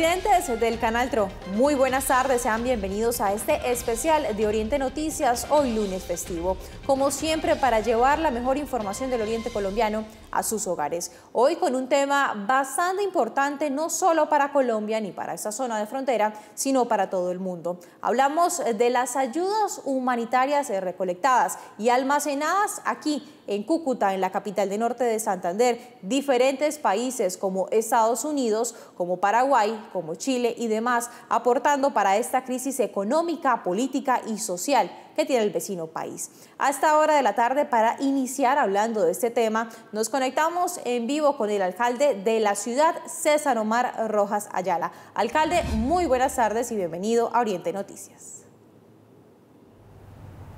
Televidentes del Canal TRO, muy buenas tardes, sean bienvenidos a este especial de Oriente Noticias, hoy lunes festivo. Como siempre, para llevar la mejor información del Oriente colombiano a sus hogares. Hoy con un tema bastante importante, no solo para Colombia ni para esta zona de frontera, sino para todo el mundo. Hablamos de las ayudas humanitarias recolectadas y almacenadas aquí en Cúcuta, en la capital del norte de Santander, diferentes países como Estados Unidos, como Paraguay, como Chile y demás, aportando para esta crisis económica, política y social que tiene el vecino país. A esta hora de la tarde, para iniciar hablando de este tema, nos conectamos en vivo con el alcalde de la ciudad, César Omar Rojas Ayala. Alcalde, muy buenas tardes y bienvenido a Oriente Noticias.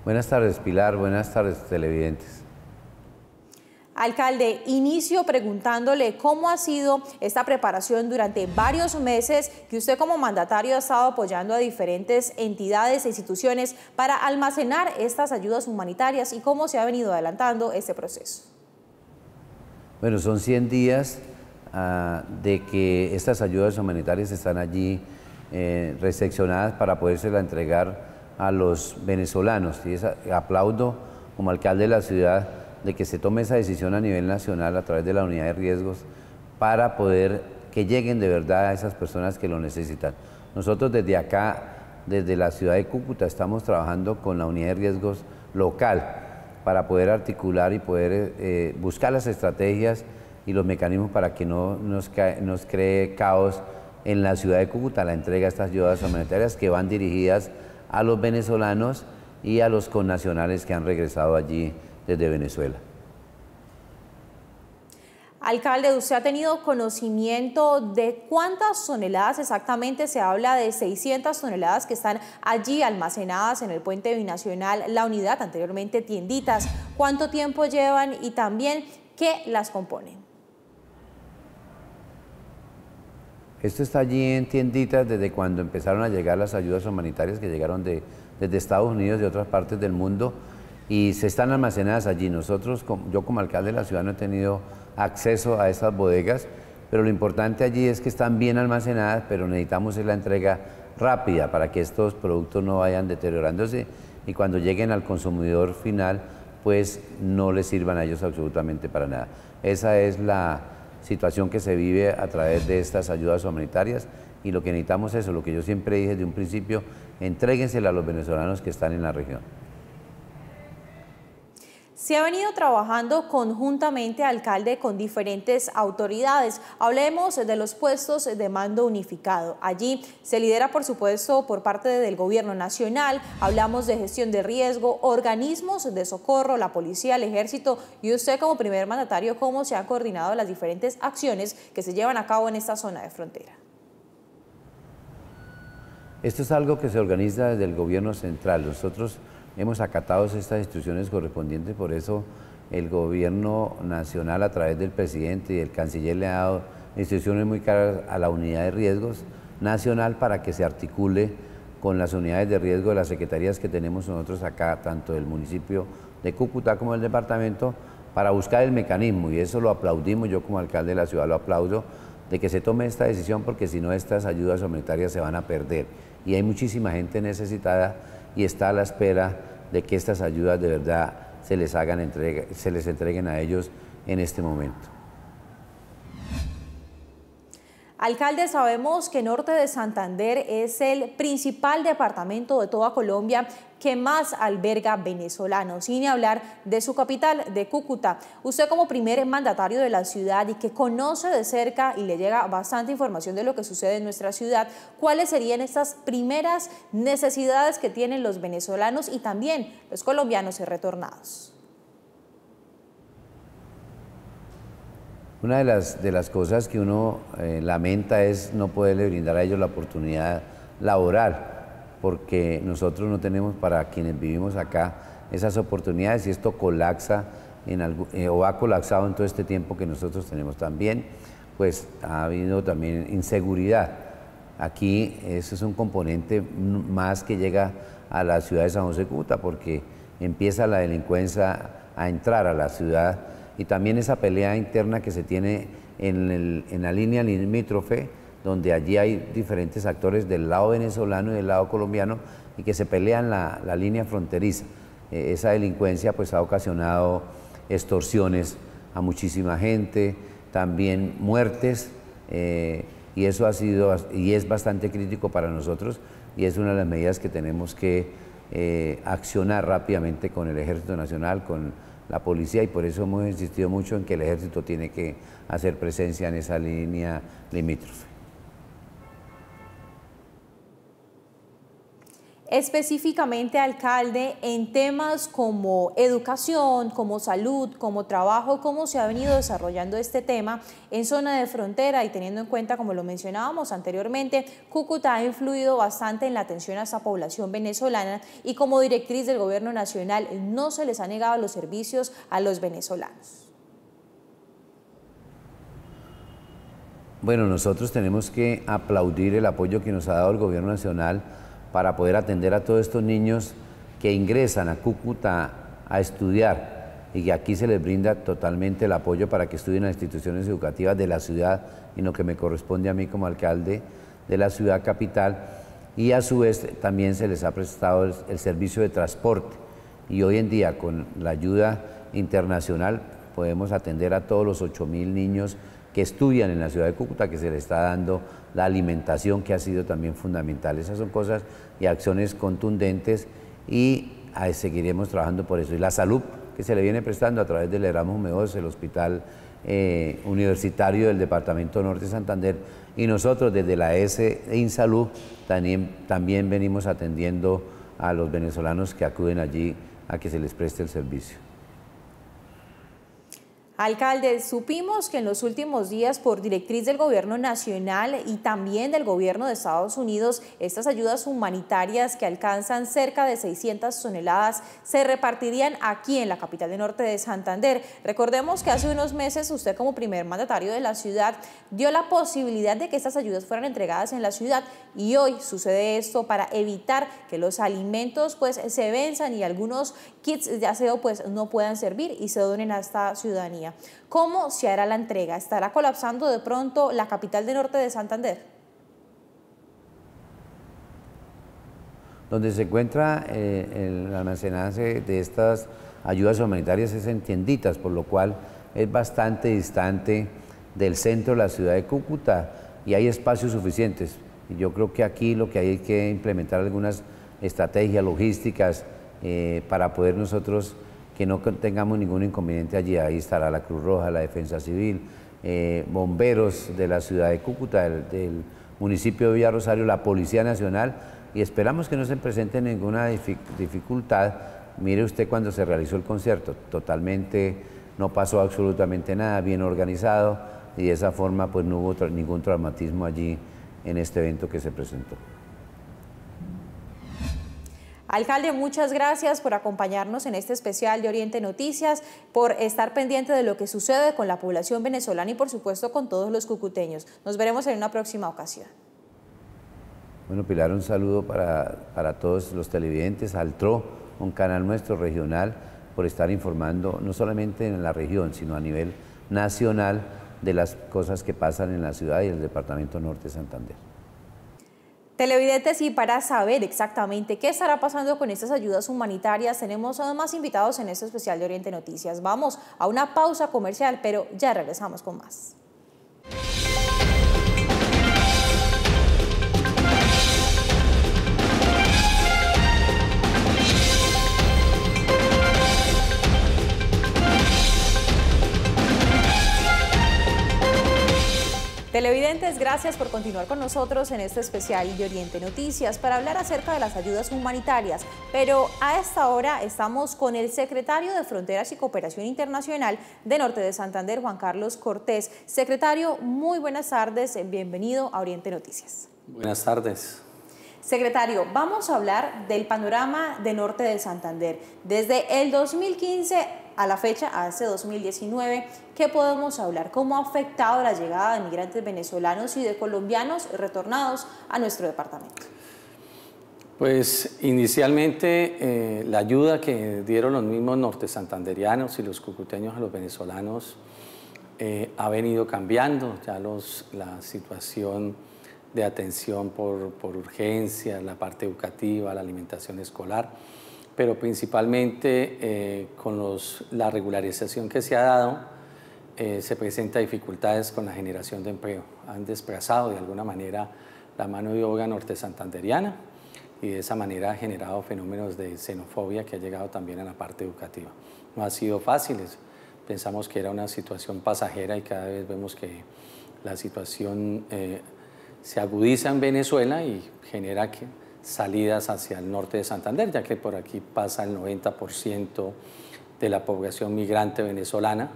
Buenas tardes, Pilar. Buenas tardes, televidentes. Alcalde, inicio preguntándole cómo ha sido esta preparación durante varios meses que usted como mandatario ha estado apoyando a diferentes entidades e instituciones para almacenar estas ayudas humanitarias y cómo se ha venido adelantando este proceso. Bueno, son 100 días de que estas ayudas humanitarias están allí recepcionadas para podérsela entregar a los venezolanos. Y aplaudo como alcalde de la ciudad de que se tome esa decisión a nivel nacional a través de la unidad de riesgos para poder que lleguen de verdad a esas personas que lo necesitan. Nosotros desde acá, desde la ciudad de Cúcuta, estamos trabajando con la unidad de riesgos local para poder articular y poder buscar las estrategias y los mecanismos para que no nos cree caos en la ciudad de Cúcuta la entrega de estas ayudas humanitarias que van dirigidas a los venezolanos y a los connacionales que han regresado allí desde Venezuela. Alcalde, ¿usted ha tenido conocimiento de cuántas toneladas exactamente? Se habla de 600 toneladas que están allí almacenadas en el puente binacional La Unidad, anteriormente tienditas. ¿Cuánto tiempo llevan y también qué las componen? Esto está allí en tienditas desde cuando empezaron a llegar las ayudas humanitarias que llegaron desde Estados Unidos y otras partes del mundo, y se están almacenadas allí. Yo como alcalde de la ciudad no he tenido acceso a esas bodegas, pero lo importante allí es que están bien almacenadas, pero necesitamos la entrega rápida para que estos productos no vayan deteriorándose y cuando lleguen al consumidor final, pues no les sirvan a ellos absolutamente para nada. Esa es la situación que se vive a través de estas ayudas humanitarias y lo que necesitamos es eso, lo que yo siempre dije desde un principio, entréguensela a los venezolanos que están en la región. Se ha venido trabajando conjuntamente, alcalde, con diferentes autoridades. Hablemos de los puestos de mando unificado. Allí se lidera, por supuesto, por parte del gobierno nacional. Hablamos de gestión de riesgo, organismos de socorro, la policía, el ejército. Y usted como primer mandatario, ¿cómo se han coordinado las diferentes acciones que se llevan a cabo en esta zona de frontera? Esto es algo que se organiza desde el gobierno central. Nosotros hemos acatado estas instrucciones correspondientes, por eso el gobierno nacional a través del presidente y el canciller le ha dado instrucciones muy claras a la unidad de riesgos nacional para que se articule con las unidades de riesgo de las secretarías que tenemos nosotros acá, tanto del municipio de Cúcuta como del departamento, para buscar el mecanismo, y eso lo aplaudimos, yo como alcalde de la ciudad lo aplaudo, de que se tome esta decisión, porque si no estas ayudas humanitarias se van a perder y hay muchísima gente necesitada y está a la espera de que estas ayudas de verdad se les entreguen a ellos en este momento. Alcalde, sabemos que Norte de Santander es el principal departamento de toda Colombia que más alberga venezolanos, sin hablar de su capital, de Cúcuta. Usted como primer mandatario de la ciudad y que conoce de cerca y le llega bastante información de lo que sucede en nuestra ciudad, ¿cuáles serían estas primeras necesidades que tienen los venezolanos y también los colombianos retornados? Una de las cosas que uno lamenta es no poderle brindar a ellos la oportunidad laboral, porque nosotros no tenemos para quienes vivimos acá esas oportunidades y esto colapsa o ha colapsado en todo este tiempo que nosotros tenemos. También pues ha habido también inseguridad. Aquí eso es un componente más que llega a la ciudad de San José de Cúcuta, porque empieza la delincuencia a entrar a la ciudad y también esa pelea interna que se tiene en la línea limítrofe donde allí hay diferentes actores del lado venezolano y del lado colombiano y que se pelean la línea fronteriza. Esa delincuencia pues ha ocasionado extorsiones a muchísima gente, también muertes, y eso ha sido y es bastante crítico para nosotros y es una de las medidas que tenemos que accionar rápidamente con el Ejército Nacional, con la policía, y por eso hemos insistido mucho en que el Ejército tiene que hacer presencia en esa línea limítrofe. Específicamente, alcalde, en temas como educación, como salud, como trabajo, ¿cómo se ha venido desarrollando este tema en zona de frontera? Y teniendo en cuenta, como lo mencionábamos anteriormente, Cúcuta ha influido bastante en la atención a esta población venezolana y como directriz del gobierno nacional no se les ha negado los servicios a los venezolanos. Bueno, nosotros tenemos que aplaudir el apoyo que nos ha dado el gobierno nacional para poder atender a todos estos niños que ingresan a Cúcuta a estudiar y que aquí se les brinda totalmente el apoyo para que estudien en las instituciones educativas de la ciudad y lo que me corresponde a mí como alcalde de la ciudad capital, y a su vez también se les ha prestado el servicio de transporte, y hoy en día con la ayuda internacional podemos atender a todos los 8.000 niños que estudian en la ciudad de Cúcuta, que se les está dando la alimentación, que ha sido también fundamental. Esas son cosas y acciones contundentes y seguiremos trabajando por eso. Y la salud que se le viene prestando a través del Erasmus Meos, el Hospital Universitario del Departamento Norte de Santander, y nosotros desde la INSalud también venimos atendiendo a los venezolanos que acuden allí a que se les preste el servicio. Alcalde, supimos que en los últimos días, por directriz del gobierno nacional y también del gobierno de Estados Unidos, estas ayudas humanitarias que alcanzan cerca de 600 toneladas se repartirían aquí en la capital del norte de Santander. Recordemos que hace unos meses usted, como primer mandatario de la ciudad, dio la posibilidad de que estas ayudas fueran entregadas en la ciudad, y hoy sucede esto para evitar que los alimentos pues se venzan y algunos kits de aseo pues no puedan servir y se donen a esta ciudadanía. ¿Cómo se hará la entrega? ¿Estará colapsando de pronto la capital del norte de Santander? Donde se encuentra el almacenaje de estas ayudas humanitarias es en tienditas, por lo cual es bastante distante del centro de la ciudad de Cúcuta y hay espacios suficientes. Y yo creo que aquí lo que hay que implementar algunas estrategias logísticas para poder nosotros que no tengamos ningún inconveniente allí. Ahí estará la Cruz Roja, la Defensa Civil, bomberos de la ciudad de Cúcuta, del municipio de Villa Rosario, la Policía Nacional, y esperamos que no se presente ninguna dificultad. Mire usted cuando se realizó el concierto, totalmente, no pasó absolutamente nada, bien organizado, y de esa forma pues no hubo ningún traumatismo allí en este evento que se presentó. Alcalde, muchas gracias por acompañarnos en este especial de Oriente Noticias, por estar pendiente de lo que sucede con la población venezolana y por supuesto con todos los cucuteños. Nos veremos en una próxima ocasión. Bueno, Pilar, un saludo para todos los televidentes, al TRO, un canal nuestro regional, por estar informando no solamente en la región, sino a nivel nacional de las cosas que pasan en la ciudad y el departamento norte de Santander. Televidentes, y para saber exactamente qué estará pasando con estas ayudas humanitarias, tenemos más invitados en este especial de Oriente Noticias. Vamos a una pausa comercial, pero ya regresamos con más. Televidentes, gracias por continuar con nosotros en este especial de Oriente Noticias para hablar acerca de las ayudas humanitarias. Pero a esta hora estamos con el secretario de Fronteras y Cooperación Internacional de Norte de Santander, Juan Carlos Cortés. Secretario, muy buenas tardes, bienvenido a Oriente Noticias. Buenas tardes. Secretario, vamos a hablar del panorama de Norte de Santander. Desde el 2015 a la fecha, a este 2019, ¿qué podemos hablar? ¿Cómo ha afectado la llegada de migrantes venezolanos y de colombianos retornados a nuestro departamento? Pues inicialmente la ayuda que dieron los mismos norte santanderianos y los cucuteños a los venezolanos ha venido cambiando. Ya la situación de atención por urgencia, la parte educativa, la alimentación escolar, pero principalmente con la regularización que se ha dado, se presenta dificultades con la generación de empleo. Han desplazado de alguna manera la mano de obra norte santanderiana y de esa manera ha generado fenómenos de xenofobia que ha llegado también a la parte educativa. No ha sido fácil, pensamos que era una situación pasajera y cada vez vemos que la situación se agudiza en Venezuela y genera salidas hacia el norte de Santander, ya que por aquí pasa el 90% de la población migrante venezolana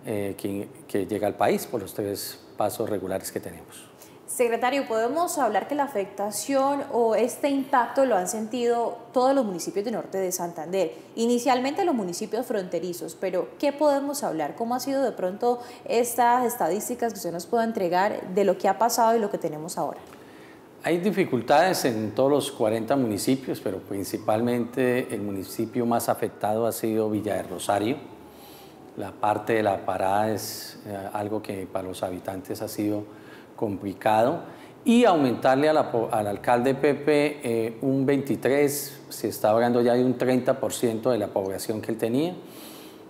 que llega al país por los 3 pasos regulares que tenemos. Secretario, ¿podemos hablar que la afectación o este impacto lo han sentido todos los municipios del norte de Santander? Inicialmente los municipios fronterizos, pero ¿qué podemos hablar? ¿Cómo ha sido de pronto estas estadísticas que usted nos pueda entregar de lo que ha pasado y lo que tenemos ahora? Hay dificultades en todos los 40 municipios, pero principalmente el municipio más afectado ha sido Villa de Rosario. La parte de la parada es algo que para los habitantes ha sido complicado, y aumentarle al alcalde Pepe un 23, se está hablando ya de un 30% de la población que él tenía.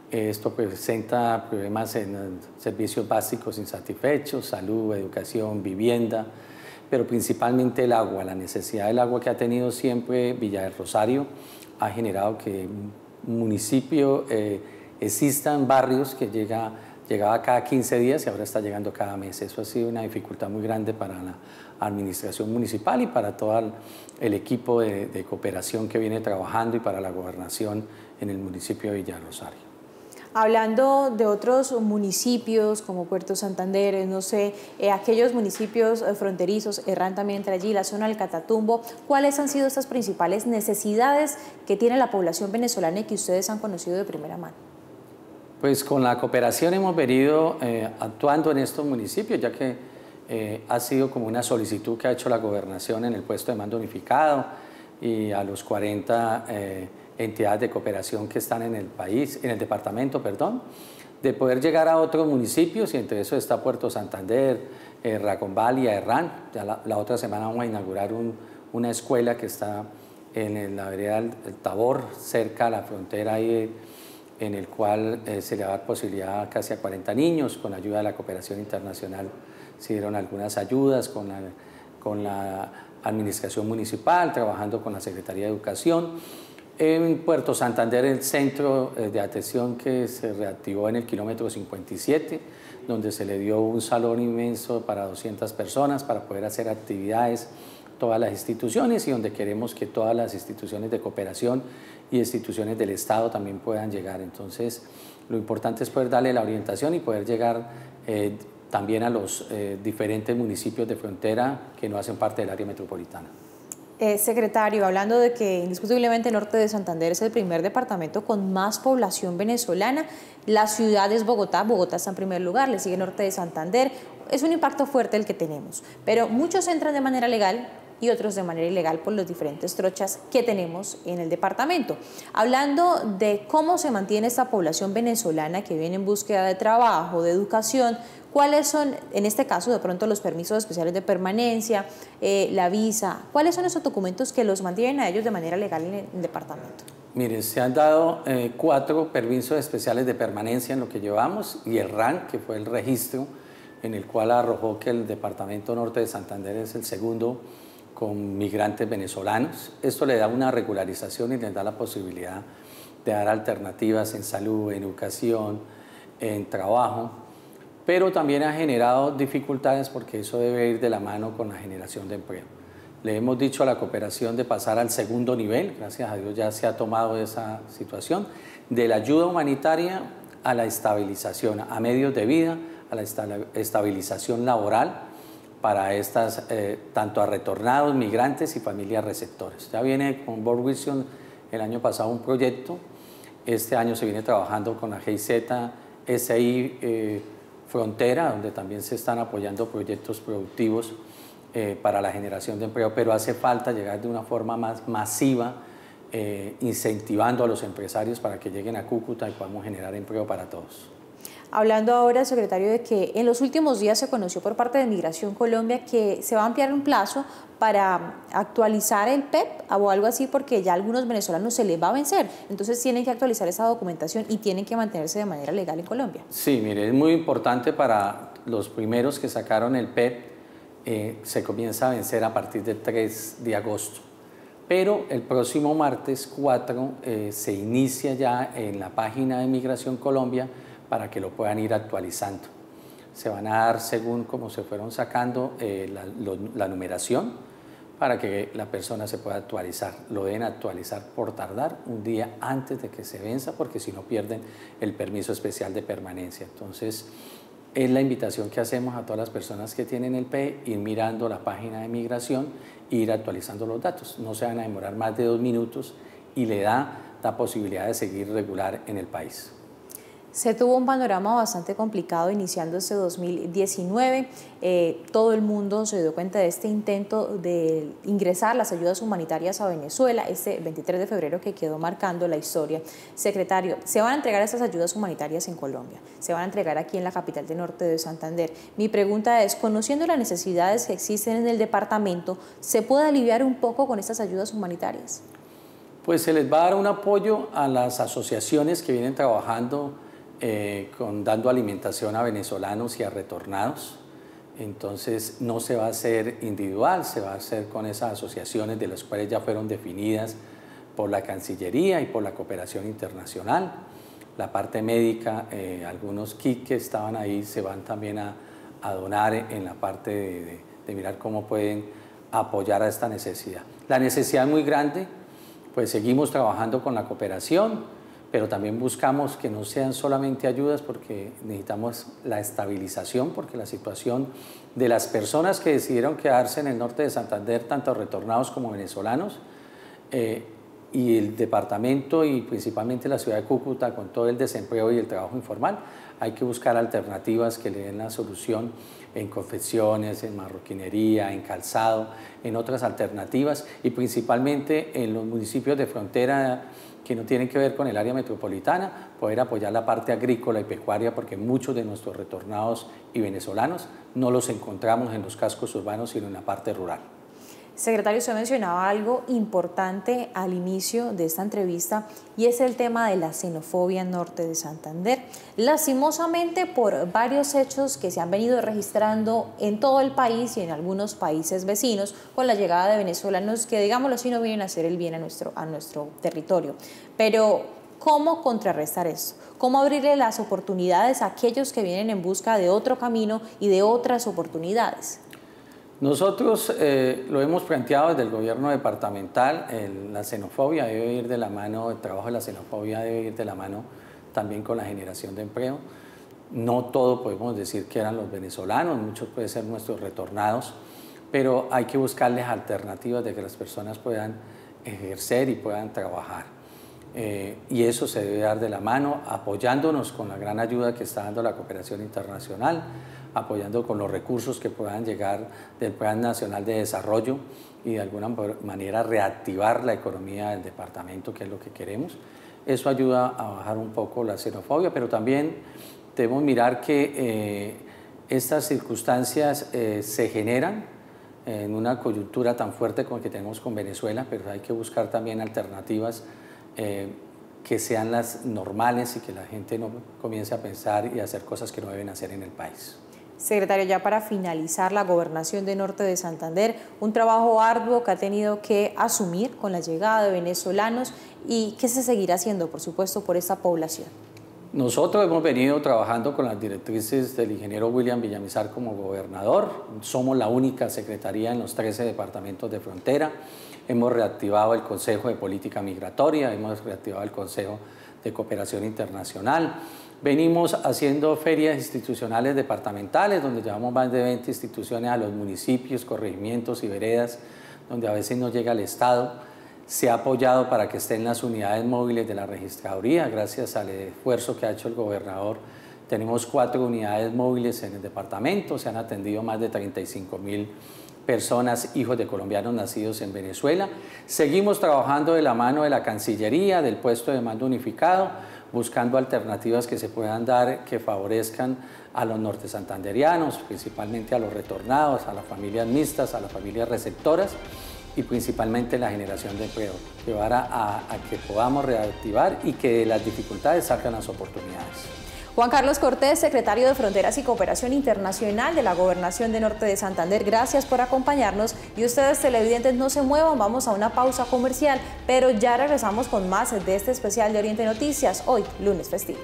Esto presenta problemas en servicios básicos insatisfechos, salud, educación, vivienda, pero principalmente el agua. La necesidad del agua que ha tenido siempre Villa del Rosario ha generado que un municipio existan barrios que llegaba cada 15 días y ahora está llegando cada mes. Eso ha sido una dificultad muy grande para la administración municipal y para todo el equipo de cooperación que viene trabajando y para la gobernación en el municipio de Villa de Rosario. Hablando de otros municipios como Puerto Santander, no sé, aquellos municipios fronterizos, Herrán también entre allí, la zona del Catatumbo, ¿cuáles han sido estas principales necesidades que tiene la población venezolana y que ustedes han conocido de primera mano? Pues con la cooperación hemos venido actuando en estos municipios, ya que ha sido como una solicitud que ha hecho la gobernación en el puesto de mando unificado y a los 40 entidades de cooperación que están en el país, en el departamento, perdón, de poder llegar a otros municipios, y entre eso está Puerto Santander, Raconval y Herrán. Ya la otra semana vamos a inaugurar una escuela que está en la vereda del Tabor, cerca a la frontera ahí, en el cual se le va a dar posibilidad a casi a 40 niños. Con ayuda de la cooperación internacional se dieron algunas ayudas con la administración municipal, trabajando con la Secretaría de Educación. En Puerto Santander, el centro de atención que se reactivó en el kilómetro 57, donde se le dio un salón inmenso para 200 personas para poder hacer actividades, todas las instituciones, y donde queremos que todas las instituciones de cooperación y instituciones del Estado también puedan llegar. Entonces, lo importante es poder darle la orientación y poder llegar también a los diferentes municipios de frontera que no hacen parte del área metropolitana. Secretario, hablando de que indiscutiblemente el norte de Santander es el primer departamento con más población venezolana, la ciudad es Bogotá, Bogotá está en primer lugar, le sigue el norte de Santander, es un impacto fuerte el que tenemos, pero muchos entran de manera legal y otros de manera ilegal por los diferentes trochas que tenemos en el departamento. Hablando de cómo se mantiene esta población venezolana que viene en búsqueda de trabajo, de educación, ¿cuáles son, en este caso, de pronto los permisos especiales de permanencia, la visa? ¿Cuáles son esos documentos que los mantienen a ellos de manera legal en el departamento? Mire, se han dado 4 permisos especiales de permanencia en lo que llevamos, y el RAN, que fue el registro en el cual arrojó que el departamento norte de Santander es el segundo con migrantes venezolanos. Esto le da una regularización y les da la posibilidad de dar alternativas en salud, en educación, en trabajo, pero también ha generado dificultades porque eso debe ir de la mano con la generación de empleo. Le hemos dicho a la cooperación de pasar al segundo nivel, gracias a Dios ya se ha tomado esa situación, de la ayuda humanitaria a la estabilización, a medios de vida, a la estabilización laboral para estas, tanto a retornados, migrantes y familias receptores. Ya viene con World Vision el año pasado un proyecto, este año se viene trabajando con la GIZ, SI Frontera, donde también se están apoyando proyectos productivos para la generación de empleo, pero hace falta llegar de una forma más masiva, incentivando a los empresarios para que lleguen a Cúcuta y podamos generar empleo para todos. Hablando ahora, secretario, de que en los últimos días se conoció por parte de Migración Colombia que se va a ampliar un plazo para actualizar el PEP o algo así, porque ya a algunos venezolanos se les va a vencer. Entonces tienen que actualizar esa documentación y tienen que mantenerse de manera legal en Colombia. Sí, mire, es muy importante para los primeros que sacaron el PEP, se comienza a vencer a partir del 3 de agosto. Pero el próximo martes 4 se inicia ya en la página de Migración Colombia para que lo puedan ir actualizando. Se van a dar según cómo se fueron sacando la numeración para que la persona se pueda actualizar. Lo deben actualizar por tardar un día antes de que se venza, porque si no pierden el permiso especial de permanencia. Entonces, es la invitación que hacemos a todas las personas que tienen el PE, ir mirando la página de migración e ir actualizando los datos. No se van a demorar más de 2 minutos y le da la posibilidad de seguir regular en el país. Se tuvo un panorama bastante complicado iniciando este 2019. Todo el mundo se dio cuenta de este intento de ingresar las ayudas humanitarias a Venezuela, este 23 de febrero que quedó marcando la historia. Secretario, se van a entregar estas ayudas humanitarias en Colombia, se van a entregar aquí en la capital del norte de Santander. Mi pregunta es, conociendo las necesidades que existen en el departamento, ¿se puede aliviar un poco con estas ayudas humanitarias? Pues se les va a dar un apoyo a las asociaciones que vienen trabajando dando alimentación a venezolanos y a retornados. Entonces no se va a hacer individual, se va a hacer con esas asociaciones de las cuales ya fueron definidas por la Cancillería y por la cooperación internacional. La parte médica, algunos kits que estaban ahí se van también a donar en la parte de mirar cómo pueden apoyar a esta necesidad. La necesidad es muy grande, pues seguimos trabajando con la cooperación, pero también buscamos que no sean solamente ayudas, porque necesitamos la estabilización, porque la situación de las personas que decidieron quedarse en el norte de Santander, tanto retornados como venezolanos, y el departamento y principalmente la ciudad de Cúcuta, con todo el desempleo y el trabajo informal, hay que buscar alternativas que le den la solución en confecciones, en marroquinería, en calzado, en otras alternativas, y principalmente en los municipios de frontera que no tienen que ver con el área metropolitana, poder apoyar la parte agrícola y pecuaria, porque muchos de nuestros retornados y venezolanos no los encontramos en los cascos urbanos, sino en la parte rural. Secretario, usted mencionaba algo importante al inicio de esta entrevista, y es el tema de la xenofobia en norte de Santander. Lastimosamente, por varios hechos que se han venido registrando en todo el país y en algunos países vecinos, con la llegada de venezolanos que, digámoslo así, no vienen a hacer el bien a nuestro territorio. Pero, ¿cómo contrarrestar esto? ¿Cómo abrirle las oportunidades a aquellos que vienen en busca de otro camino y de otras oportunidades? Nosotros lo hemos planteado desde el gobierno departamental. La xenofobia debe ir de la mano, el trabajo de la xenofobia debe ir de la mano también con la generación de empleo. No todo podemos decir que eran los venezolanos, muchos pueden ser nuestros retornados, pero hay que buscarles alternativas de que las personas puedan ejercer y puedan trabajar. Y eso se debe dar de la mano, apoyándonos con la gran ayuda que está dando la cooperación internacional, apoyando con los recursos que puedan llegar del Plan Nacional de Desarrollo y de alguna manera reactivar la economía del departamento, que es lo que queremos. Eso ayuda a bajar un poco la xenofobia, pero también debemos mirar que estas circunstancias se generan en una coyuntura tan fuerte como que tenemos con Venezuela, pero hay que buscar también alternativas que sean las normales y que la gente no comience a pensar y a hacer cosas que no deben hacer en el país. Secretario, ya para finalizar, la gobernación de Norte de Santander, un trabajo arduo que ha tenido que asumir con la llegada de venezolanos y que se seguirá haciendo, por supuesto, por esta población. Nosotros hemos venido trabajando con las directrices del ingeniero William Villamizar como gobernador. Somos la única secretaría en los 13 departamentos de frontera. Hemos reactivado el Consejo de Política Migratoria, hemos reactivado el Consejo de Cooperación Internacional. Venimos haciendo ferias institucionales departamentales, donde llevamos más de 20 instituciones a los municipios, corregimientos y veredas, donde a veces no llega el Estado. Se ha apoyado para que estén las unidades móviles de la registraduría, gracias al esfuerzo que ha hecho el gobernador. Tenemos 4 unidades móviles en el departamento, se han atendido más de 35.000 personas, hijos de colombianos nacidos en Venezuela. Seguimos trabajando de la mano de la Cancillería, del puesto de mando unificado, buscando alternativas que se puedan dar que favorezcan a los norte santanderianos, principalmente a los retornados, a las familias mixtas, a las familias receptoras y principalmente la generación de empleo, llevar a que podamos reactivar y que de las dificultades salgan las oportunidades. Juan Carlos Cortés, secretario de Fronteras y Cooperación Internacional de la Gobernación de Norte de Santander, gracias por acompañarnos. Y ustedes, televidentes, no se muevan, vamos a una pausa comercial, pero ya regresamos con más de este especial de Oriente Noticias, hoy, lunes festivo.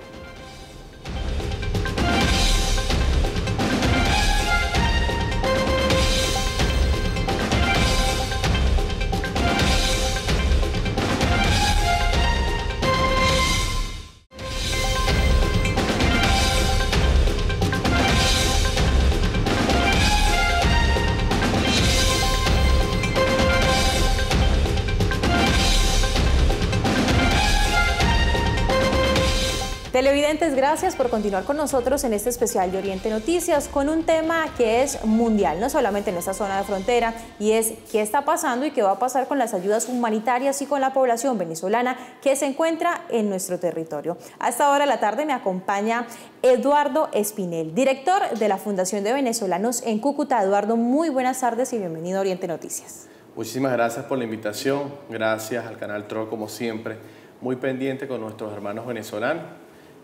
Televidentes, gracias por continuar con nosotros en este especial de Oriente Noticias con un tema que es mundial, no solamente en esta zona de frontera, y es qué está pasando y qué va a pasar con las ayudas humanitarias y con la población venezolana que se encuentra en nuestro territorio. A esta hora de la tarde me acompaña Eduardo Espinel, director de la Fundación de Venezolanos en Cúcuta. Eduardo, muy buenas tardes y bienvenido a Oriente Noticias. Muchísimas gracias por la invitación, gracias al canal TRO como siempre, muy pendiente con nuestros hermanos venezolanos.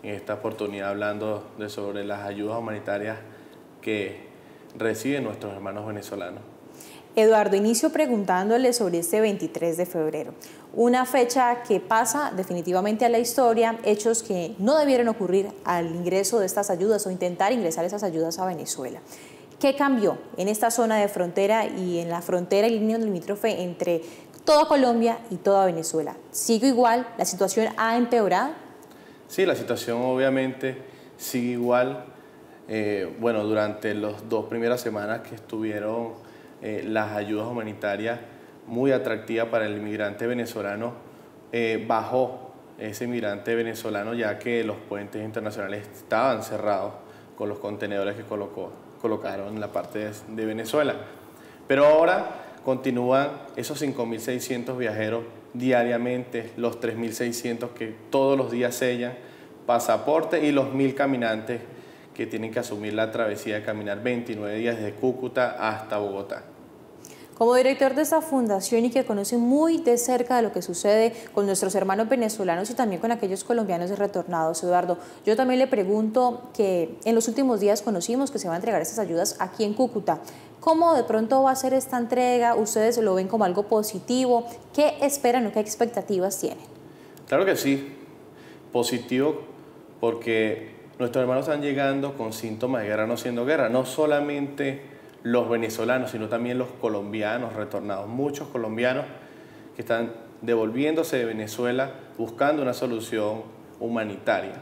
En esta oportunidad hablando sobre las ayudas humanitarias que reciben nuestros hermanos venezolanos. Eduardo, inicio preguntándole sobre este 23 de febrero, una fecha que pasa definitivamente a la historia, hechos que no debieron ocurrir al ingreso de estas ayudas o intentar ingresar esas ayudas a Venezuela. ¿Qué cambió en esta zona de frontera y en la frontera y línea limítrofe entre toda Colombia y toda Venezuela? ¿Sigue igual? ¿La situación ha empeorado? Sí, la situación obviamente sigue igual. Bueno, durante las 2 primeras semanas que estuvieron las ayudas humanitarias muy atractivas para el inmigrante venezolano, bajó ese inmigrante venezolano ya que los puentes internacionales estaban cerrados con los contenedores que colocaron en la parte de Venezuela. Pero ahora continúan esos 5.600 viajeros diariamente, los 3.600 que todos los días sellan pasaporte y los 1.000 caminantes que tienen que asumir la travesía de caminar 29 días desde Cúcuta hasta Bogotá. Como director de esta fundación y que conoce muy de cerca de lo que sucede con nuestros hermanos venezolanos y también con aquellos colombianos retornados, Eduardo, yo también le pregunto que en los últimos días conocimos que se van a entregar estas ayudas aquí en Cúcuta. ¿Cómo de pronto va a ser esta entrega? ¿Ustedes lo ven como algo positivo? ¿Qué esperan o qué expectativas tienen? Claro que sí, positivo, porque nuestros hermanos están llegando con síntomas de guerra no siendo guerra, no solamente los venezolanos, sino también los colombianos retornados, muchos colombianos que están devolviéndose de Venezuela buscando una solución humanitaria.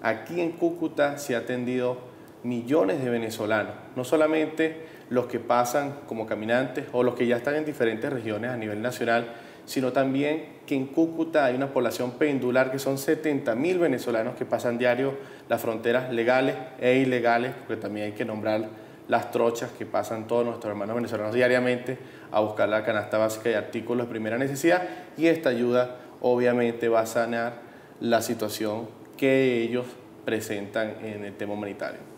Aquí en Cúcuta se ha atendido millones de venezolanos, no solamente los que pasan como caminantes o los que ya están en diferentes regiones a nivel nacional, sino también que en Cúcuta hay una población pendular que son 70.000 venezolanos que pasan diario las fronteras legales e ilegales, porque también hay que nombrar las trochas que pasan todos nuestros hermanos venezolanos diariamente a buscar la canasta básica y artículos de primera necesidad, y esta ayuda obviamente va a sanar la situación que ellos presentan en el tema humanitario.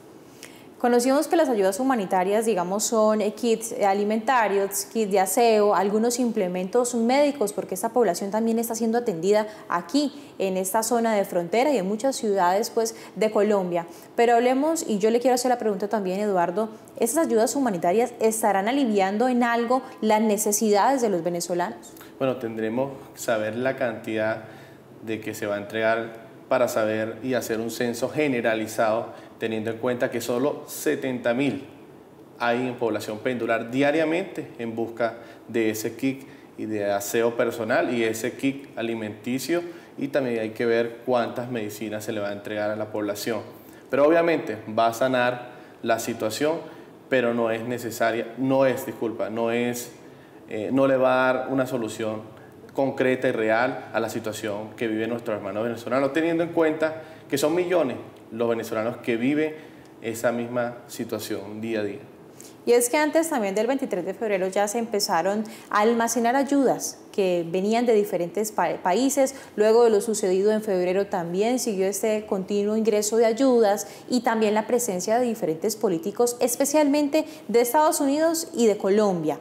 Conocimos que las ayudas humanitarias, digamos, son kits alimentarios, kits de aseo, algunos implementos médicos, porque esta población también está siendo atendida aquí, en esta zona de frontera y en muchas ciudades pues, de Colombia. Pero hablemos, y yo le quiero hacer la pregunta también, Eduardo, ¿estas ayudas humanitarias estarán aliviando en algo las necesidades de los venezolanos? Bueno, tendremos que saber la cantidad de que se va a entregar para saber y hacer un censo generalizado, teniendo en cuenta que solo 70.000 hay en población pendular diariamente en busca de ese kit y de aseo personal y ese kit alimenticio, y también hay que ver cuántas medicinas se le va a entregar a la población. Pero obviamente va a sanar la situación, pero no es necesaria, no le va a dar una solución concreta y real a la situación que vive nuestros hermanos venezolanos, teniendo en cuenta que son millones los venezolanos que viven esa misma situación día a día. y es que antes también del 23 de febrero ya se empezaron a almacenar ayudas que venían de diferentes países. Luego de lo sucedido en febrero también siguió este continuo ingreso de ayudas y también la presencia de diferentes políticos, especialmente de Estados Unidos y de Colombia.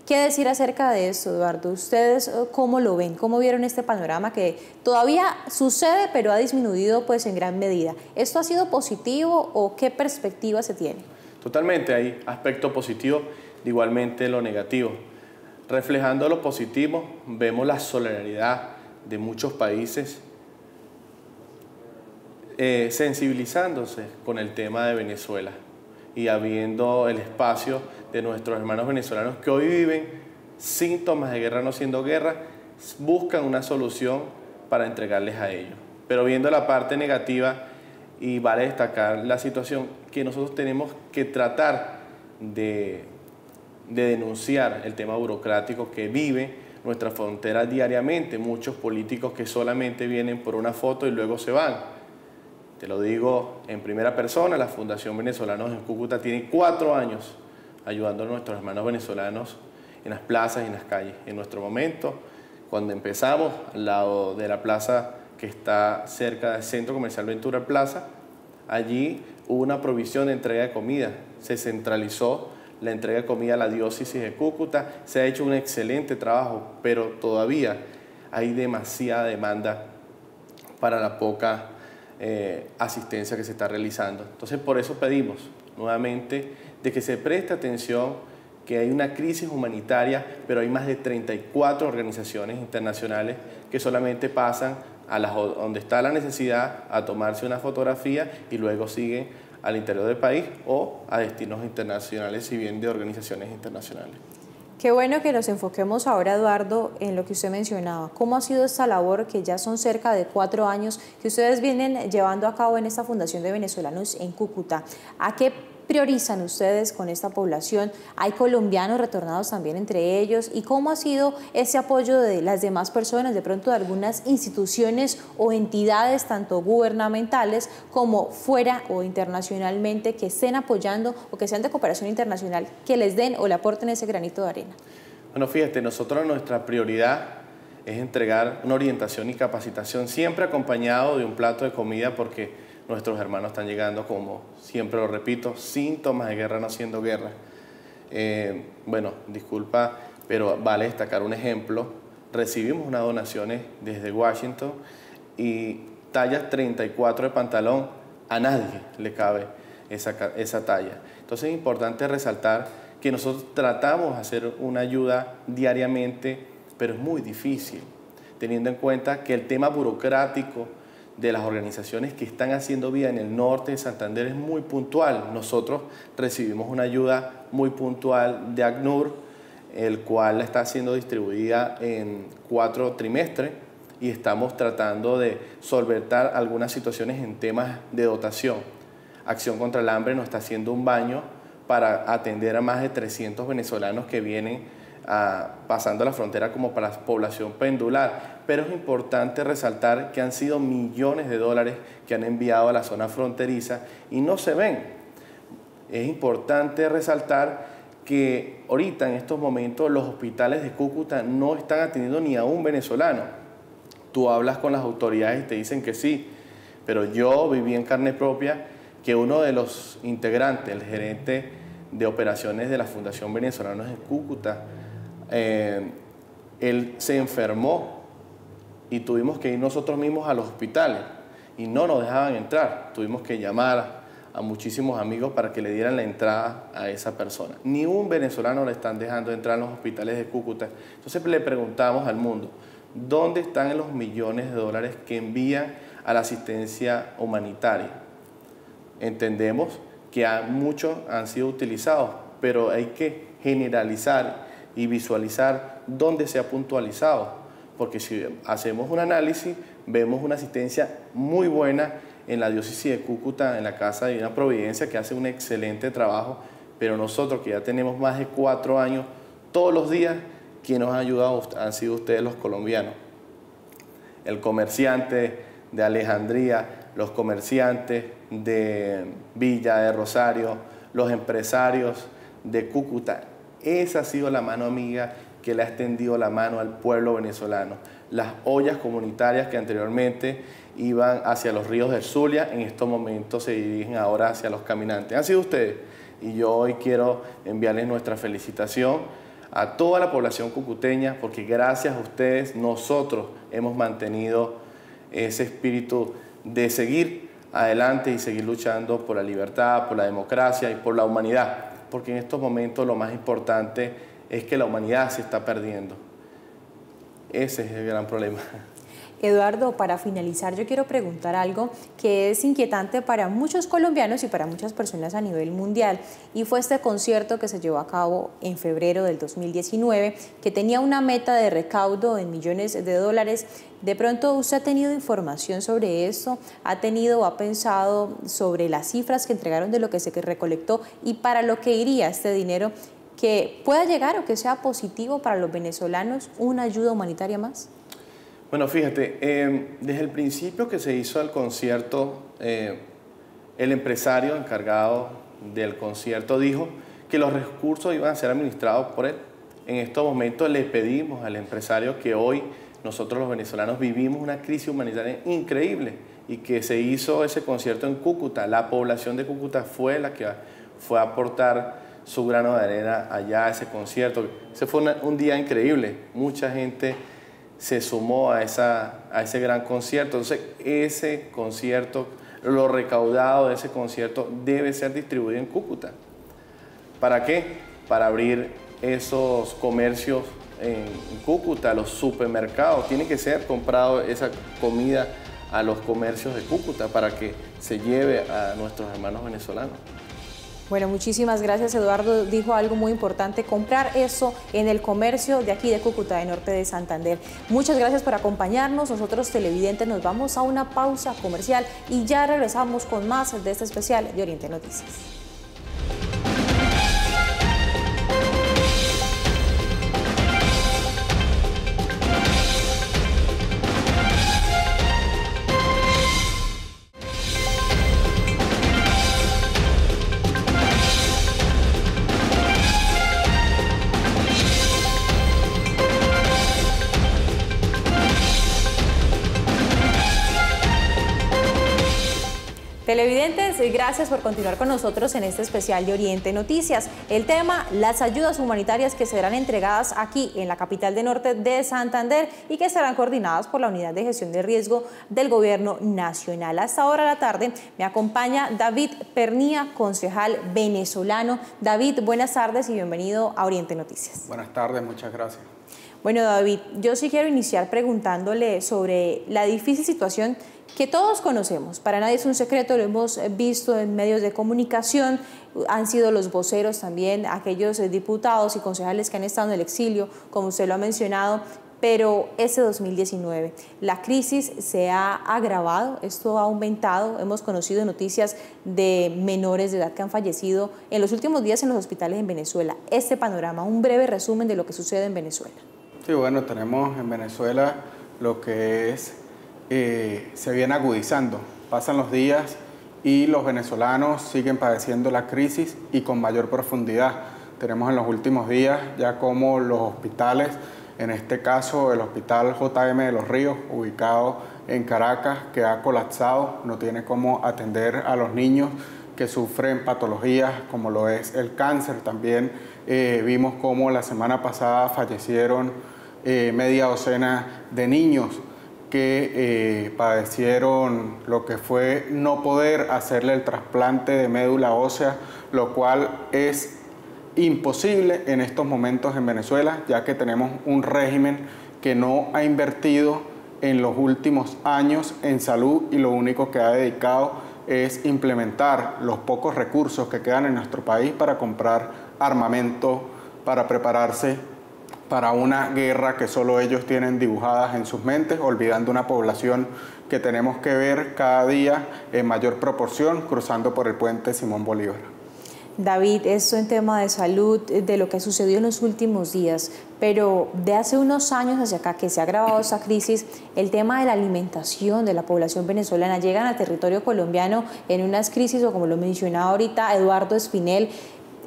¿Qué decir acerca de esto, Eduardo? ¿Ustedes cómo lo ven? ¿Cómo vieron este panorama que todavía sucede, pero ha disminuido pues en gran medida? ¿Esto ha sido positivo o qué perspectiva se tiene? Totalmente, hay aspecto positivo, igualmente lo negativo. Reflejando lo positivo, vemos la solidaridad de muchos países sensibilizándose con el tema de Venezuela y habiendo el espacio de nuestros hermanos venezolanos que hoy viven síntomas de guerra no siendo guerra, buscan una solución para entregarles a ellos. Pero viendo la parte negativa, y vale destacar la situación que nosotros tenemos que tratar de denunciar el tema burocrático que vive nuestra frontera diariamente, muchos políticos que solamente vienen por una foto y luego se van. Te lo digo en primera persona, la Fundación Venezolanos en Cúcuta tiene 4 años ayudando a nuestros hermanos venezolanos en las plazas y en las calles. En nuestro momento, cuando empezamos, al lado de la plaza que está cerca del Centro Comercial Ventura Plaza, allí hubo una provisión de entrega de comida. Se centralizó la entrega de comida a la diócesis de Cúcuta. Se ha hecho un excelente trabajo, pero todavía hay demasiada demanda para la poca asistencia que se está realizando. Entonces, por eso pedimos nuevamente de que se preste atención, que hay una crisis humanitaria, pero hay más de 34 organizaciones internacionales que solamente pasan a donde está la necesidad a tomarse una fotografía y luego siguen al interior del país o a destinos internacionales, si bien de organizaciones internacionales. Qué bueno que nos enfoquemos ahora, Eduardo, en lo que usted mencionaba. ¿Cómo ha sido esta labor que ya son cerca de 4 años que ustedes vienen llevando a cabo en esta Fundación de Venezolanos en Cúcuta? ¿A qué priorizan ustedes con esta población? ¿Hay colombianos retornados también entre ellos? ¿Y cómo ha sido ese apoyo de las demás personas, de pronto de algunas instituciones o entidades, tanto gubernamentales como fuera o internacionalmente, que estén apoyando o que sean de cooperación internacional, que les den o le aporten ese granito de arena? Bueno, fíjate, nosotros nuestra prioridad es entregar una orientación y capacitación, siempre acompañado de un plato de comida, porque nuestros hermanos están llegando, como siempre lo repito, síntomas de guerra no siendo guerra. Bueno, disculpa, pero vale destacar un ejemplo. Recibimos unas donaciones desde Washington y tallas 34 de pantalón, a nadie le cabe esa talla. Entonces es importante resaltar que nosotros tratamos de hacer una ayuda diariamente, pero es muy difícil, teniendo en cuenta que el tema burocrático de las organizaciones que están haciendo vida en el norte de Santander es muy puntual. Nosotros recibimos una ayuda muy puntual de ACNUR, el cual está siendo distribuida en 4 trimestres y estamos tratando de solventar algunas situaciones en temas de dotación. Acción contra el Hambre nos está haciendo un baño para atender a más de 300 venezolanos que vienen pasando la frontera como para población pendular, pero es importante resaltar que han sido millones de dólares que han enviado a la zona fronteriza y no se ven. Es importante resaltar que ahorita en estos momentos los hospitales de Cúcuta no están atendiendo ni a un venezolano. Tú hablas con las autoridades y te dicen que sí, pero yo viví en carne propia que uno de los integrantes, el gerente de operaciones de la Fundación Venezolanos de Cúcuta, él se enfermó y tuvimos que ir nosotros mismos a los hospitales y no nos dejaban entrar. Tuvimos que llamar a muchísimos amigos para que le dieran la entrada a esa persona. Ni un venezolano le están dejando entrar en los hospitales de Cúcuta. Entonces le preguntamos al mundo, ¿dónde están los millones de dólares que envían a la asistencia humanitaria? Entendemos que muchos han sido utilizados, pero hay que generalizar y visualizar dónde se ha puntualizado, porque si hacemos un análisis, vemos una asistencia muy buena en la diócesis de Cúcuta, en la Casa de Divina Providencia, que hace un excelente trabajo, pero nosotros que ya tenemos más de 4 años, todos los días, quienes nos han ayudado han sido ustedes los colombianos. El comerciante de Alejandría, los comerciantes de Villa de Rosario, los empresarios de Cúcuta. Esa ha sido la mano amiga que le ha extendido la mano al pueblo venezolano. Las ollas comunitarias que anteriormente iban hacia los ríos del Zulia, en estos momentos se dirigen ahora hacia los caminantes. Han sido ustedes, y yo hoy quiero enviarles nuestra felicitación a toda la población cucuteña, porque gracias a ustedes nosotros hemos mantenido ese espíritu de seguir adelante y seguir luchando por la libertad, por la democracia y por la humanidad, porque en estos momentos lo más importante es que la humanidad se está perdiendo. Ese es el gran problema. Eduardo, para finalizar, yo quiero preguntar algo que es inquietante para muchos colombianos y para muchas personas a nivel mundial, y fue este concierto que se llevó a cabo en febrero del 2019, que tenía una meta de recaudo en millones de dólares. ¿De pronto usted ha tenido información sobre esto? ¿Ha tenido o ha pensado sobre las cifras que entregaron de lo que se recolectó y para lo que iría este dinero, que pueda llegar o que sea positivo para los venezolanos, una ayuda humanitaria más? Bueno, fíjate, desde el principio que se hizo el concierto, el empresario encargado del concierto dijo que los recursos iban a ser administrados por él. En estos momentos le pedimos al empresario que hoy nosotros los venezolanos vivimos una crisis humanitaria increíble y que se hizo ese concierto en Cúcuta. La población de Cúcuta fue la que fue a aportar su grano de arena allá a ese concierto. Ese fue un día increíble, mucha gente se sumó a ese gran concierto. Entonces, ese concierto, lo recaudado de ese concierto debe ser distribuido en Cúcuta. ¿Para qué? Para abrir esos comercios en Cúcuta, los supermercados. Tiene que ser comprado esa comida a los comercios de Cúcuta para que se lleve a nuestros hermanos venezolanos. Bueno, muchísimas gracias. Eduardo dijo algo muy importante, comprar eso en el comercio de aquí de Cúcuta, de Norte de Santander. Muchas gracias por acompañarnos. Nosotros, televidentes, nos vamos a una pausa comercial y ya regresamos con más de este especial de Oriente Noticias. Televidentes, gracias por continuar con nosotros en este especial de Oriente Noticias. El tema, las ayudas humanitarias que serán entregadas aquí en la capital de Norte de Santander y que serán coordinadas por la Unidad de Gestión de Riesgo del Gobierno Nacional. A esta hora de la tarde me acompaña David Pernía, concejal venezolano. David, buenas tardes y bienvenido a Oriente Noticias. Buenas tardes, muchas gracias. Bueno, David, yo sí quiero iniciar preguntándole sobre la difícil situación que todos conocemos. Para nadie es un secreto, lo hemos visto en medios de comunicación, han sido los voceros también, aquellos diputados y concejales que han estado en el exilio, como usted lo ha mencionado, pero ese 2019, la crisis se ha agravado, esto ha aumentado, hemos conocido noticias de menores de edad que han fallecido en los últimos días en los hospitales en Venezuela. Este panorama, un breve resumen de lo que sucede en Venezuela. Sí, bueno, tenemos en Venezuela lo que es, se viene agudizando, pasan los días y los venezolanos siguen padeciendo la crisis y con mayor profundidad. Tenemos en los últimos días ya como los hospitales, en este caso el Hospital JM de Los Ríos, ubicado en Caracas, que ha colapsado, no tiene cómo atender a los niños que sufren patologías como lo es el cáncer. También vimos cómo la semana pasada fallecieron media docena de niños que padecieron lo que fue no poder hacerle el trasplante de médula ósea, lo cual es imposible en estos momentos en Venezuela, ya que tenemos un régimen que no ha invertido en los últimos años en salud y lo único que ha dedicado es implementar los pocos recursos que quedan en nuestro país para comprar armamento, para prepararse para una guerra que solo ellos tienen dibujadas en sus mentes, olvidando una población que tenemos que ver cada día en mayor proporción cruzando por el puente Simón Bolívar. David, esto en tema de salud, de lo que sucedió en los últimos días, pero de hace unos años hacia acá que se ha agravado esa crisis, el tema de la alimentación de la población venezolana, llegan al territorio colombiano en unas crisis, o como lo mencionaba ahorita Eduardo Espinel,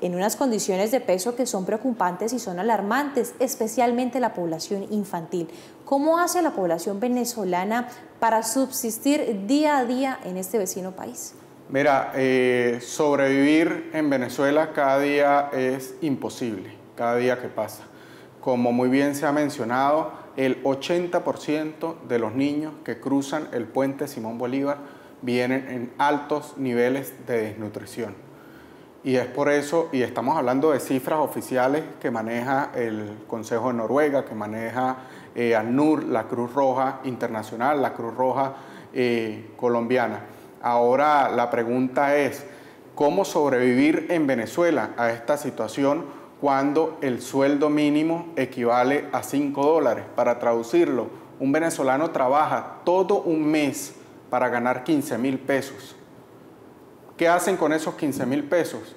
en unas condiciones de peso que son preocupantes y son alarmantes, especialmente la población infantil. ¿Cómo hace la población venezolana para subsistir día a día en este vecino país? Mira, sobrevivir en Venezuela cada día es imposible, cada día que pasa. Como muy bien se ha mencionado, el 80% de los niños que cruzan el puente Simón Bolívar vienen en altos niveles de desnutrición. Y es por eso, y estamos hablando de cifras oficiales que maneja el Consejo de Noruega, que maneja ACNUR, la Cruz Roja Internacional, la Cruz Roja colombiana. Ahora la pregunta es, ¿cómo sobrevivir en Venezuela a esta situación cuando el sueldo mínimo equivale a $5? Para traducirlo, un venezolano trabaja todo un mes para ganar 15.000 pesos. ¿Qué hacen con esos 15.000 pesos?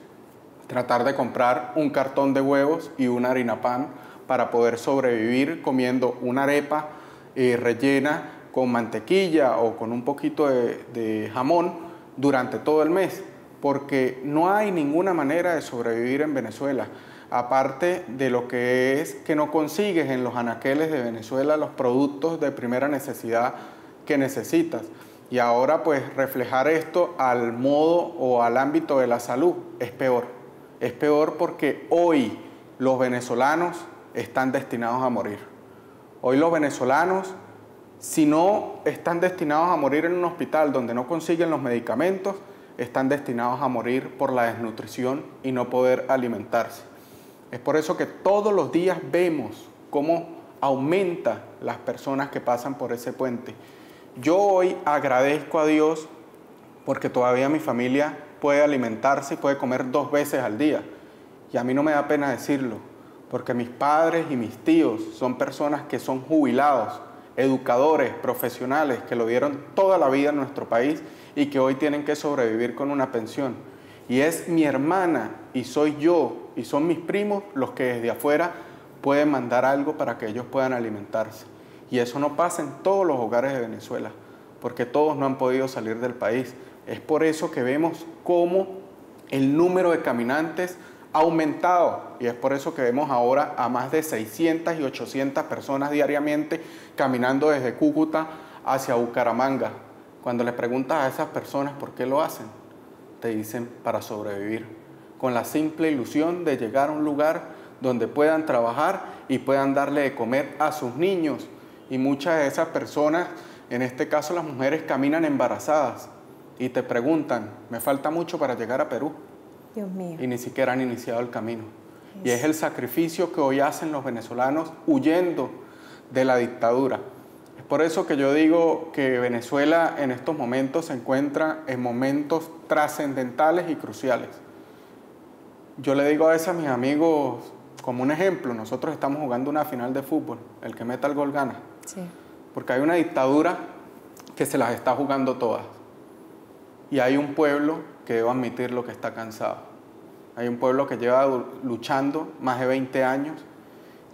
Tratar de comprar un cartón de huevos y una harina pan para poder sobrevivir comiendo una arepa rellena con mantequilla o con un poquito de jamón durante todo el mes, porque no hay ninguna manera de sobrevivir en Venezuela, aparte de lo que es que no consigues en los anaqueles de Venezuela los productos de primera necesidad que necesitas. Y ahora pues reflejar esto al modo o al ámbito de la salud es peor. Es peor porque hoy los venezolanos están destinados a morir. Hoy los venezolanos, si no están destinados a morir en un hospital donde no consiguen los medicamentos, están destinados a morir por la desnutrición y no poder alimentarse. Es por eso que todos los días vemos cómo aumenta las personas que pasan por ese puente. Yo hoy agradezco a Dios porque todavía mi familia puede alimentarse y puede comer 2 veces al día. Y a mí no me da pena decirlo, porque mis padres y mis tíos son personas que son jubilados, educadores, profesionales, que lo dieron toda la vida en nuestro país y que hoy tienen que sobrevivir con una pensión. Y es mi hermana y soy yo y son mis primos los que desde afuera pueden mandar algo para que ellos puedan alimentarse. Y eso no pasa en todos los hogares de Venezuela, porque todos no han podido salir del país. Es por eso que vemos cómo el número de caminantes ha aumentado y es por eso que vemos ahora a más de 600 y 800 personas diariamente caminando desde Cúcuta hacia Bucaramanga. Cuando les preguntas a esas personas por qué lo hacen, te dicen para sobrevivir, con la simple ilusión de llegar a un lugar donde puedan trabajar y puedan darle de comer a sus niños. Y muchas de esas personas, en este caso las mujeres, caminan embarazadas y te preguntan, me falta mucho para llegar a Perú. Dios mío. Y ni siquiera han iniciado el camino. Y es el sacrificio que hoy hacen los venezolanos huyendo de la dictadura. Es por eso que yo digo que Venezuela en estos momentos se encuentra en momentos trascendentales y cruciales. Yo le digo a veces a mis amigos, como un ejemplo, nosotros estamos jugando una final de fútbol, el que meta el gol gana. Sí. Porque hay una dictadura que se las está jugando todas. Y hay un pueblo que debo admitir lo que está cansado. Hay un pueblo que lleva luchando más de 20 años,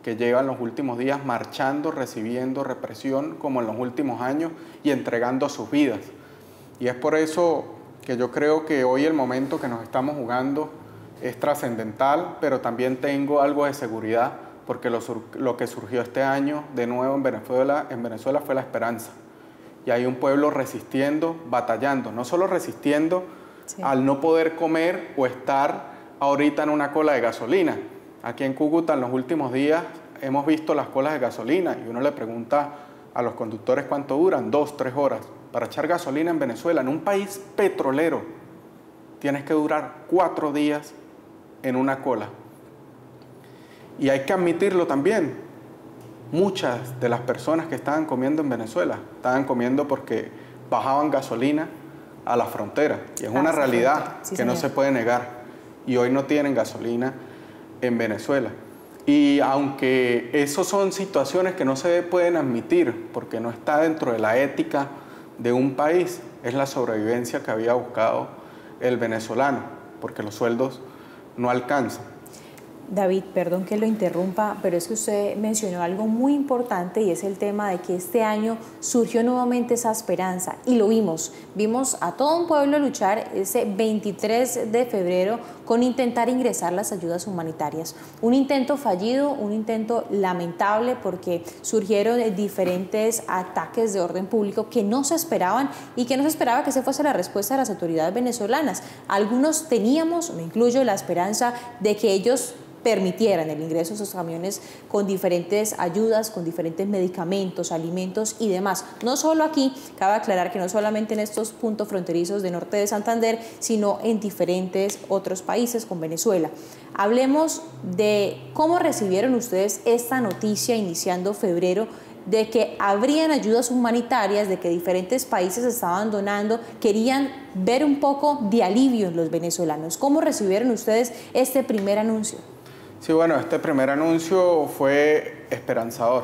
que lleva en los últimos días marchando, recibiendo represión como en los últimos años y entregando sus vidas. Y es por eso que yo creo que hoy el momento que nos estamos jugando es trascendental, pero también tengo algo de seguridad, porque lo que surgió este año de nuevo en Venezuela fue la esperanza. Y hay un pueblo resistiendo, batallando, no solo resistiendo al no poder comer o estar ahorita en una cola de gasolina. Aquí en Cúcuta en los últimos días hemos visto las colas de gasolina y uno le pregunta a los conductores cuánto duran, 2, 3 horas. Para echar gasolina en Venezuela, en un país petrolero, tienes que durar 4 días en una cola. Y hay que admitirlo también, muchas de las personas que estaban comiendo en Venezuela, estaban comiendo porque bajaban gasolina a la frontera. Y es una realidad que no se puede negar. Y hoy no tienen gasolina en Venezuela. Y aunque eso son situaciones que no se pueden admitir porque no está dentro de la ética de un país, es la sobrevivencia que había buscado el venezolano, porque los sueldos no alcanzan. David, perdón que lo interrumpa, pero es que usted mencionó algo muy importante y es el tema de que este año surgió nuevamente esa esperanza y lo vimos. Vimos a todo un pueblo luchar ese 23 de febrero con intentar ingresar las ayudas humanitarias. Un intento fallido, un intento lamentable porque surgieron diferentes ataques de orden público que no se esperaban y que no se esperaba que esa fuese la respuesta de las autoridades venezolanas. Algunos teníamos, me incluyo, la esperanza de que ellos permitieran el ingreso de esos camiones con diferentes ayudas, con diferentes medicamentos, alimentos y demás. No solo aquí, cabe aclarar que no solamente en estos puntos fronterizos de norte de Santander, sino en diferentes otros países con Venezuela. Hablemos de cómo recibieron ustedes esta noticia iniciando febrero de que habrían ayudas humanitarias, de que diferentes países estaban donando, querían ver un poco de alivio en los venezolanos. ¿Cómo recibieron ustedes este primer anuncio? Sí, bueno, este primer anuncio fue esperanzador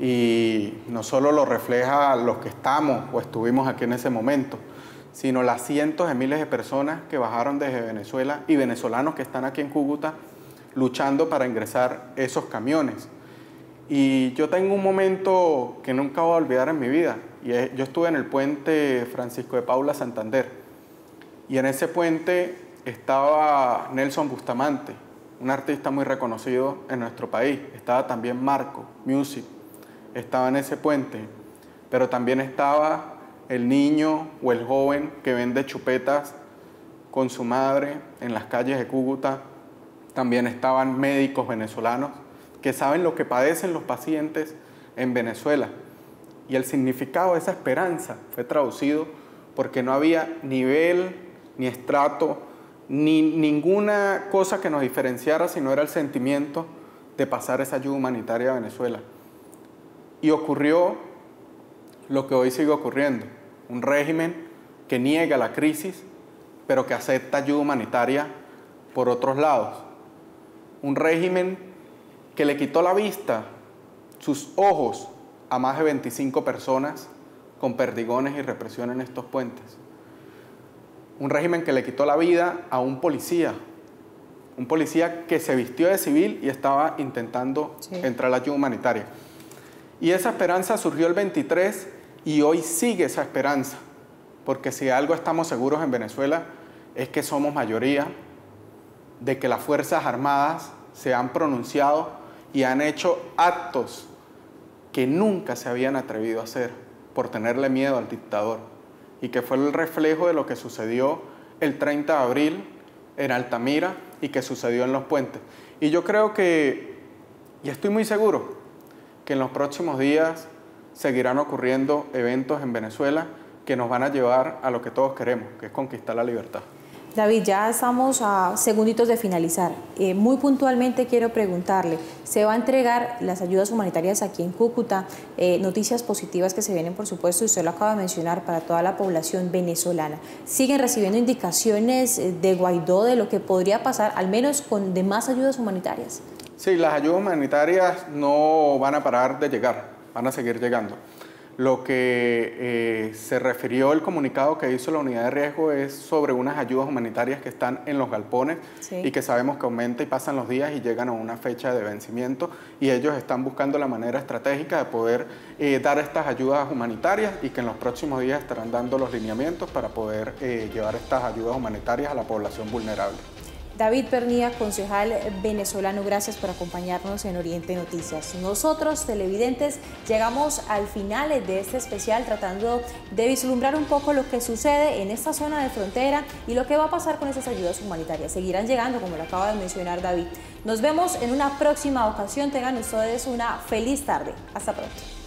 y no solo lo refleja los que estamos o estuvimos aquí en ese momento, sino las cientos de miles de personas que bajaron desde Venezuela y venezolanos que están aquí en Cúcuta luchando para ingresar esos camiones. Y yo tengo un momento que nunca voy a olvidar en mi vida, y yo estuve en el puente Francisco de Paula Santander, y en ese puente estaba Nelson Bustamante, un artista muy reconocido en nuestro país. Estaba también Marco Music, estaba en ese puente, pero también estaba el niño o el joven que vende chupetas con su madre en las calles de Cúcuta. También estaban médicos venezolanos que saben lo que padecen los pacientes en Venezuela. Y el significado de esa esperanza fue traducido porque no había nivel ni estrato, ni ninguna cosa que nos diferenciara, sino era el sentimiento de pasar esa ayuda humanitaria a Venezuela. Y ocurrió lo que hoy sigue ocurriendo, un régimen que niega la crisis, pero que acepta ayuda humanitaria por otros lados. Un régimen que le quitó la vista, sus ojos, a más de 25 personas con perdigones y represión en estos puentes. Un régimen que le quitó la vida a un policía que se vistió de civil y estaba intentando entrar a la ayuda humanitaria. Y esa esperanza surgió el 23 y hoy sigue esa esperanza, porque si algo estamos seguros en Venezuela es que somos mayoría, de que las Fuerzas Armadas se han pronunciado y han hecho actos que nunca se habían atrevido a hacer por tenerle miedo al dictador, y que fue el reflejo de lo que sucedió el 30 de abril en Altamira y que sucedió en los puentes. Y yo creo que, y estoy muy seguro, que en los próximos días seguirán ocurriendo eventos en Venezuela que nos van a llevar a lo que todos queremos, que es conquistar la libertad. David, ya estamos a segunditos de finalizar. Muy puntualmente quiero preguntarle, ¿se va a entregar las ayudas humanitarias aquí en Cúcuta? Noticias positivas que se vienen, por supuesto, y usted lo acaba de mencionar, para toda la población venezolana. ¿Siguen recibiendo indicaciones de Guaidó de lo que podría pasar, al menos con demás ayudas humanitarias? Sí, las ayudas humanitarias no van a parar de llegar, van a seguir llegando. Lo que se refirió el comunicado que hizo la unidad de riesgo es sobre unas ayudas humanitarias que están en los galpones y que sabemos que aumenta y pasan los días y llegan a una fecha de vencimiento, y ellos están buscando la manera estratégica de poder dar estas ayudas humanitarias, y que en los próximos días estarán dando los lineamientos para poder llevar estas ayudas humanitarias a la población vulnerable. David Pernía, concejal venezolano, gracias por acompañarnos en Oriente Noticias. Nosotros, televidentes, llegamos al final de este especial tratando de vislumbrar un poco lo que sucede en esta zona de frontera y lo que va a pasar con esas ayudas humanitarias. Seguirán llegando, como lo acaba de mencionar David. Nos vemos en una próxima ocasión. Tengan ustedes una feliz tarde. Hasta pronto.